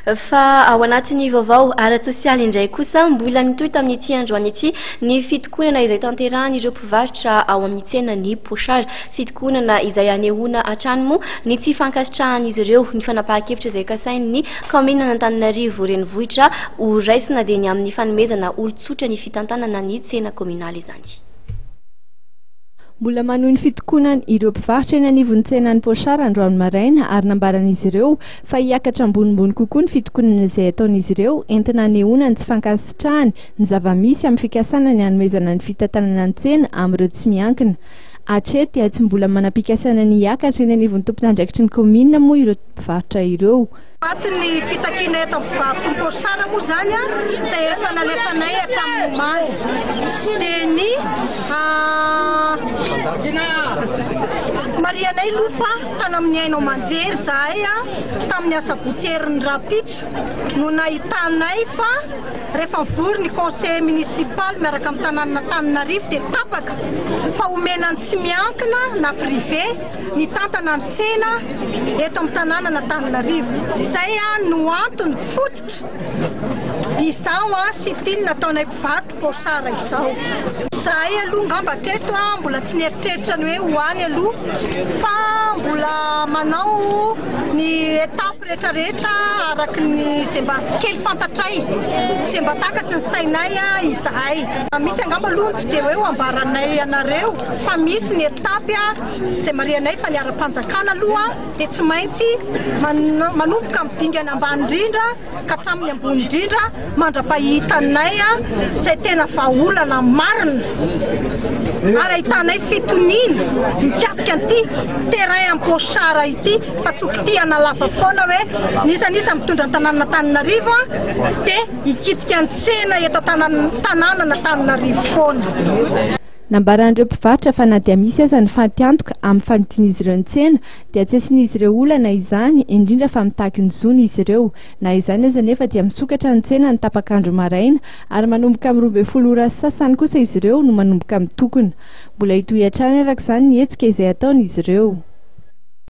Fa ao anatin'ny vaovao ara-tsosialy indray kosa mbola nitoy tamin'ity androany ity ny fitokonana izay tanterahany ireo mpivarotra ao amin'ny tsenany Pochard, fitokonana izay anehoana hatrany moa ny tsy fankasitrahan'izy ireo ny fanapahan-kevitra izay kasain'ny kaomina n'Antananarivo renivohitra ho raisina dia ny amin'ny fanomezana olon-tsotra ny fitantanana ny tsena kominaly izany. Mbola manohy ny fitokonana ireo mpivarotra eny anivon'ny tsenany Pochard androany maraina ary nambaran'izy ireo fa hiakatra ambonimbony kokoa ny fitokonana izay ataon'izy ireo entina anehoana ny tsy fankasitrahany ny zava-misy amin'ny fikasana ny hanomezana ny fitantanana ny tsena amin'ireo tsy miankina. Hatreto dia tsy mbola manam-pikasana ny hiakatra eny anivon'ny tompon'andraikitry ny komina moa ireo mpivarotra ireo. Ny fitakina eto amin'ny mpivarotra ny Pochard moa zany izay efa nalefanay hatramin'ny omaly dia ny marianay lofa tany amin'ny ainao manjery zahay tamin'ny asabotserin'ny Rapitso no nahitanay fa rehefa mivory ny conseil municipal miaraka amin'ny tanàna Antananarivo dia tapaka fa omenany tsy miankina na privé ny tantana ny tsena eto amin'ny tanàna Antananarivo. Izay no antony fototra izao sy tiany nataonay mpivarotra Pochard izao. Zahay aloha ngamba treto mbola tsy nieritreritra ny hoe hoany aloha fa mbola manao ny etape rehetrarehetra araky ny izay mba kely fantatray izay mba takatry ny sainay izahay. Misy angamba aloha tsy dia hoe ambaranay anareo fa misy ny etape izay marianay fa niara-panjakana aloha dia tsy maintsy manomboka amin'ny dingana ambany indrindra ka hatramin'ny ambony indrindra mandra-pahitanay izay tena vahaolana marina ary ahitanay fitoniana mikasika an'ity terrain amin'ny Pochard ity fa tsokitihana lava foana hoe nisaniza mitondra ny tanàna Antananarivo dia hikitika ny tsena eto tanàna Antananarivo foana. Nambaran'ireo mpivarotra fa na dia misy aza ny fantiantoka amin'ny fanidian'izy ireo ny tsena dia tsy asian'izy ireo olana izany indrindra fa mitaky ny zony izy ireo. Na izany aza nefa dia misokatra ny tsena ny tapakandro maraina ary manomboka amin'ny 12 ora sasany kosa izy ireo no manomboka mitokona. Mbola hitohy hatrany arak'izany ny hetsika izay ataon'izy ireo.